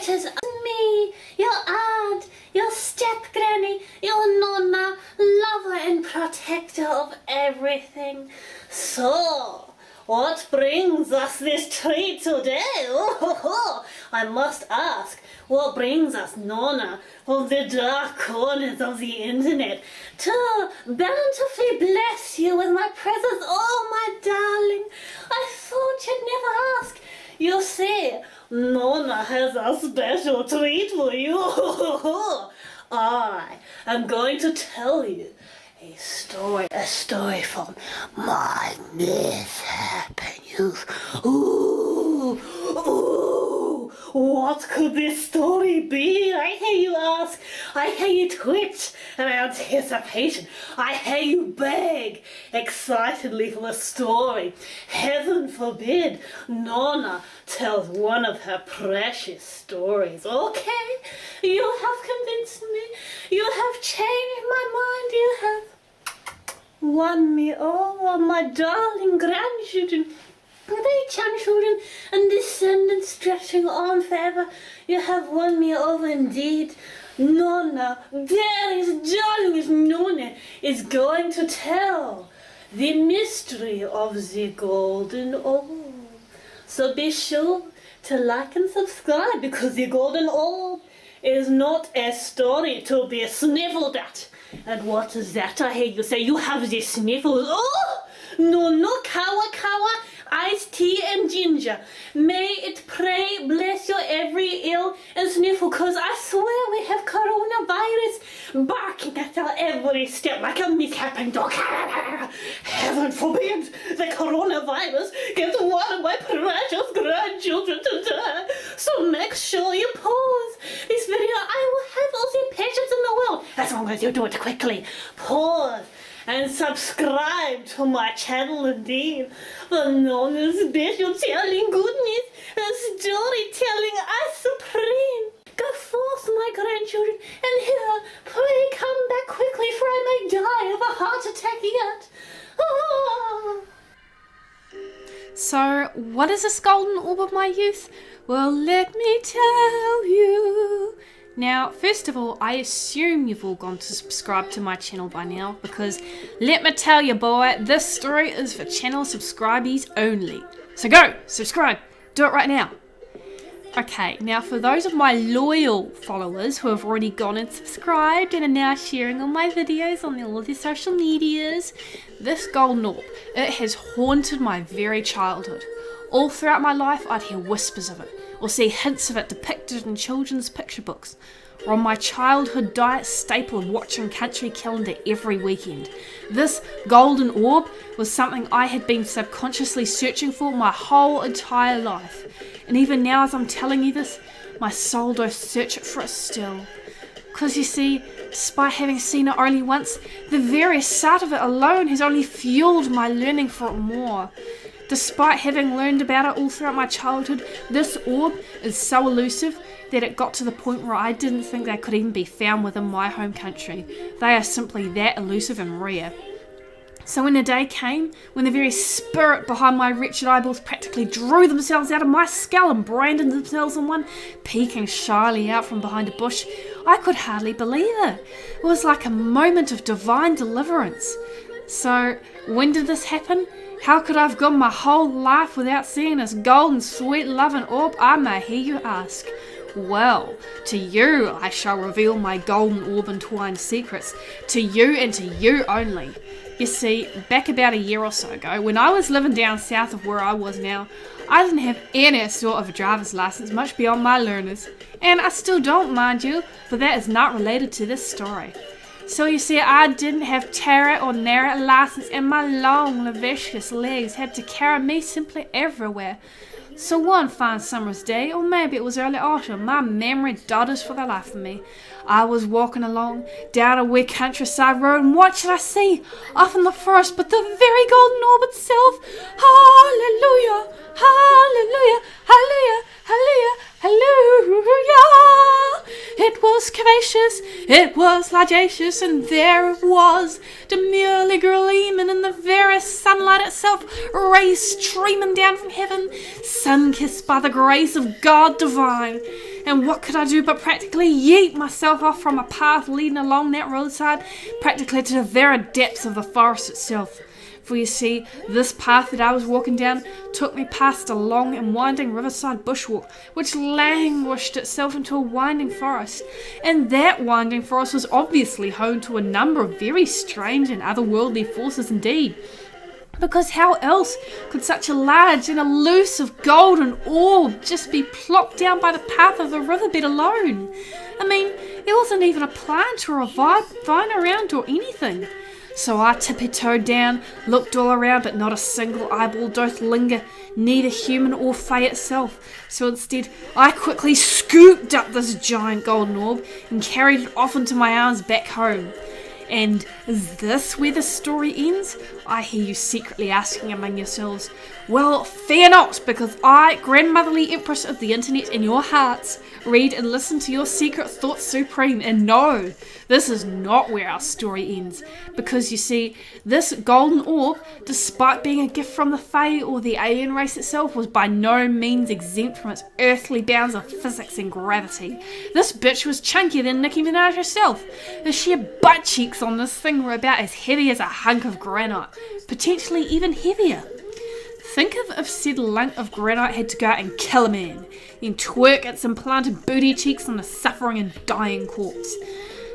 It is me, your aunt, your step-granny, your nonna, lover and protector of everything. So, what brings us this treat today? I must ask, what brings us, Nonna, from the dark corners of the internet to bountifully bless you with my presence? Oh, my darling, I thought you'd never ask. You see, Nonna has a special treat for you. I am going to tell you a story from my mishappen youth. Ooh, what could this story be? I hear you ask. I hear you twitch in anticipation. I hear you beg excitedly for a story. Heaven forbid Nonna tells one of her precious stories. Okay, you have convinced me. You have changed my mind. You have won me over, my darling grandchildren, great grandchildren, and descendants stretching on forever. You have won me over indeed. Nonna, dearest, darlingest Nonna, is going to tell the mystery of the golden orb. So be sure to like and subscribe, because the golden orb is not a story to be sniffled at. And what is that I hear you say? You have the sniffles. Oh! No, kawa, iced tea and ginger. May it pray bless your every ill and sniffle, cause I swear we have coronavirus barking at our every step like a misshapen dog. Heaven forbid the coronavirus gets one of my precious grandchildren to die. So make sure you pause this video. I will have all the patience in the world, as long as you do it quickly. Pause and subscribe to my channel indeed, for Nonna's special telling goodness and storytelling are supreme. Go forth, my grandchildren, and here, pray come back quickly, for I may die of a heart attack yet. So, what is this golden orb of my youth? Well, let me tell you. Now, first of all, I assume you've all gone to subscribe to my channel by now, because let me tell you, boy, this story is for channel subscribees only. So go, subscribe, do it right now. Okay, now for those of my loyal followers who have already gone and subscribed and are now sharing all my videos on all of their social medias, this golden orb, it has haunted my very childhood. All throughout my life, I'd hear whispers of it, or see hints of it depicted in children's picture books, or on my childhood diet staple of watching Country Calendar every weekend. This golden orb was something I had been subconsciously searching for my whole entire life. And even now as I'm telling you this, my soul does search for it still. Because you see, despite having seen it only once, the very sight of it alone has only fueled my learning for it more. Despite having learned about it all throughout my childhood, this orb is so elusive that it got to the point where I didn't think they could even be found within my home country. They are simply that elusive and rare. So when the day came, when the very spirit behind my wretched eyeballs practically drew themselves out of my skull and branded themselves in one, peeking shyly out from behind a bush, I could hardly believe it. It was like a moment of divine deliverance. So when did this happen? How could I have gone my whole life without seeing this golden, sweet, loving orb, I may hear you ask? Well, to you I shall reveal my golden orb entwined secrets. To you and to you only. You see, back about a year or so ago, when I was living down south of where I was now, I didn't have any sort of a driver's license, much beyond my learners. And I still don't, mind you, but that is not related to this story. So you see, I didn't have tarot or narrow license, and my long, lascivious legs had to carry me simply everywhere. So one fine summer's day, or maybe it was early autumn, my memory dodders for the life of me. I was walking along down a wee countryside road, and what should I see? Off in the forest, but the very golden orb itself. Hallelujah, hallelujah, hallelujah, hallelujah, Hallelujah! It was curvaceous, it was ligacious, and there it was, demurely gleaming in the very sunlight itself, rays streaming down from heaven, sun-kissed by the grace of God divine. And what could I do but practically yeet myself off from a path leading along that roadside, practically to the very depths of the forest itself. For you see, this path that I was walking down took me past a long and winding riverside bushwalk, which languished itself into a winding forest. And that winding forest was obviously home to a number of very strange and otherworldly forces indeed. Because how else could such a large and elusive golden orb just be plopped down by the path of the riverbed alone? I mean, there wasn't even a plant or a vine around or anything. So I tippy-toed down, looked all around, but not a single eyeball doth linger, neither human or fey itself. So instead, I quickly scooped up this giant golden orb and carried it off into my arms back home. And is this where the story ends? I hear you secretly asking among yourselves. Well, fear not, because I, grandmotherly empress of the internet in your hearts, read and listen to your secret thoughts supreme. And no, this is not where our story ends. Because you see, this golden orb, despite being a gift from the Fae or the alien race itself, was by no means exempt from its earthly bounds of physics and gravity. This bitch was chunkier than Nicki Minaj herself. The sheer butt cheeks on this thing were about as heavy as a hunk of granite, potentially even heavier. Think of if said lunk of granite had to go out and kill a man, then twerk its implanted booty cheeks on a suffering and dying corpse.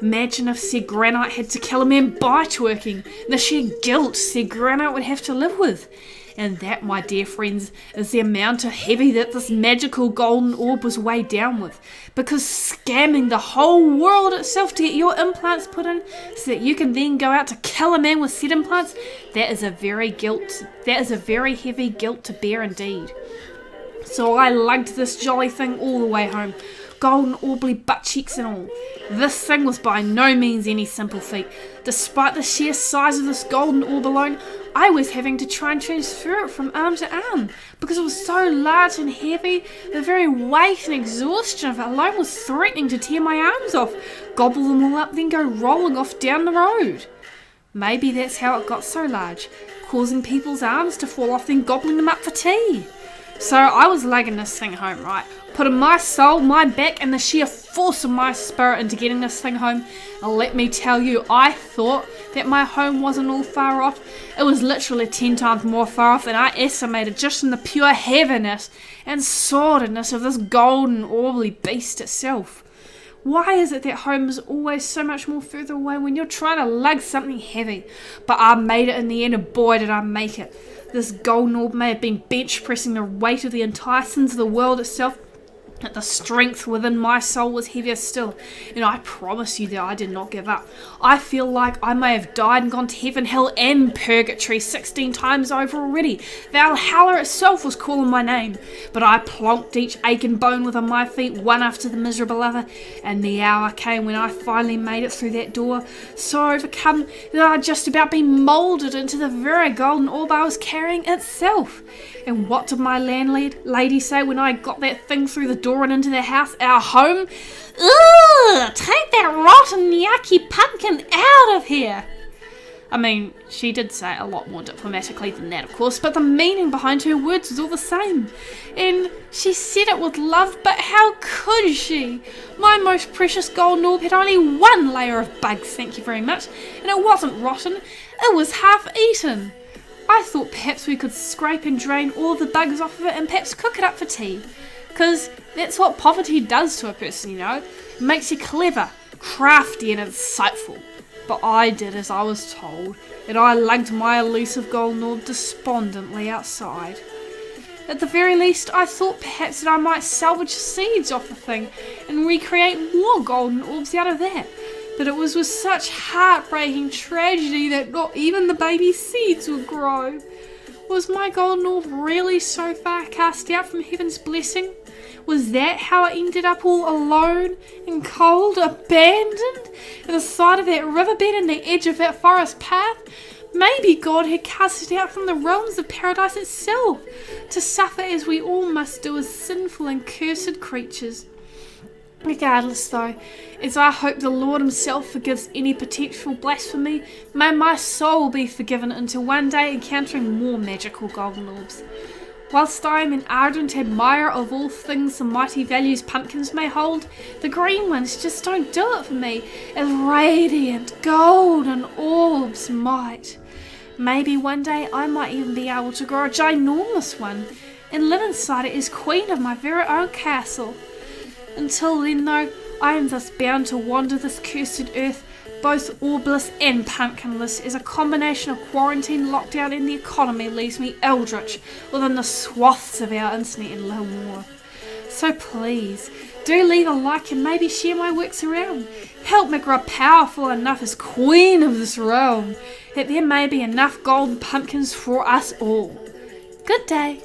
Imagine if said granite had to kill a man by twerking, the sheer guilt said granite would have to live with. And that, my dear friends, is the amount of heavy that this magical golden orb was weighed down with. Because scamming the whole world itself to get your implants put in so that you can then go out to kill a man with said implants, that is a very heavy guilt to bear indeed. So I lugged this jolly thing all the way home, golden orbly butt cheeks and all. This thing was by no means any simple feat. Despite the sheer size of this golden orb alone, I was having to try and transfer it from arm to arm because it was so large and heavy. The very weight and exhaustion of it alone was threatening to tear my arms off, gobble them all up, then go rolling off down the road. Maybe that's how it got so large, causing people's arms to fall off, then gobbling them up for tea. So I was lugging this thing home, right? Putting my soul, my back, and the sheer force of my spirit into getting this thing home. And let me tell you, I thought that my home wasn't all far off. It was literally 10 times more far off than I estimated, just from the pure heaviness and sordidness of this golden orbly beast itself. Why is it that home is always so much more further away when you're trying to lug something heavy? But I made it in the end, and boy did I make it. This golden orb may have been bench pressing the weight of the entire sins of the world itself, but the strength within my soul was heavier still, and I promise you that I did not give up. I feel like I may have died and gone to heaven, hell, and purgatory 16 times over already. Valhalla itself was calling my name, but I plonked each ache and bone within my feet, one after the miserable other, and the hour came when I finally made it through that door, so overcome that I'd just about been moulded into the very golden orb I was carrying itself. And what did my landlady say when I got that thing through the door and into the house, our home? Ugh! Take that rotten, yucky pumpkin out of here! I mean, she did say it a lot more diplomatically than that, of course, but the meaning behind her words was all the same. And she said it with love, but how could she? My most precious golden orb had only one layer of bugs, thank you very much, and it wasn't rotten, it was half eaten. I thought perhaps we could scrape and drain all the bugs off of it and perhaps cook it up for tea. Because that's what poverty does to a person, you know. It makes you clever, crafty and insightful. But I did as I was told, and I lugged my elusive golden orb despondently outside. At the very least, I thought perhaps that I might salvage seeds off the thing and recreate more golden orbs out of that. But it was with such heartbreaking tragedy that not even the baby seeds would grow. Was my golden orb really so far cast out from heaven's blessing? Was that how it ended up all alone and cold, abandoned at the side of that riverbed and the edge of that forest path? Maybe God had cast it out from the realms of paradise itself, to suffer as we all must do as sinful and cursed creatures. Regardless though, as I hope the Lord himself forgives any potential blasphemy, may my soul be forgiven until one day encountering more magical golden orbs. Whilst I am an ardent admirer of all things the mighty values pumpkins may hold, the green ones just don't do it for me, as radiant golden orbs might. Maybe one day I might even be able to grow a ginormous one, and live inside it as queen of my very own castle. Until then though, I am thus bound to wander this cursed earth, both orbless and pumpkinless, as a combination of quarantine, lockdown and the economy leaves me eldritch within the swaths of our internet and little more. So please, do leave a like and maybe share my works around. Help me grow powerful enough as queen of this realm, that there may be enough golden pumpkins for us all. Good day.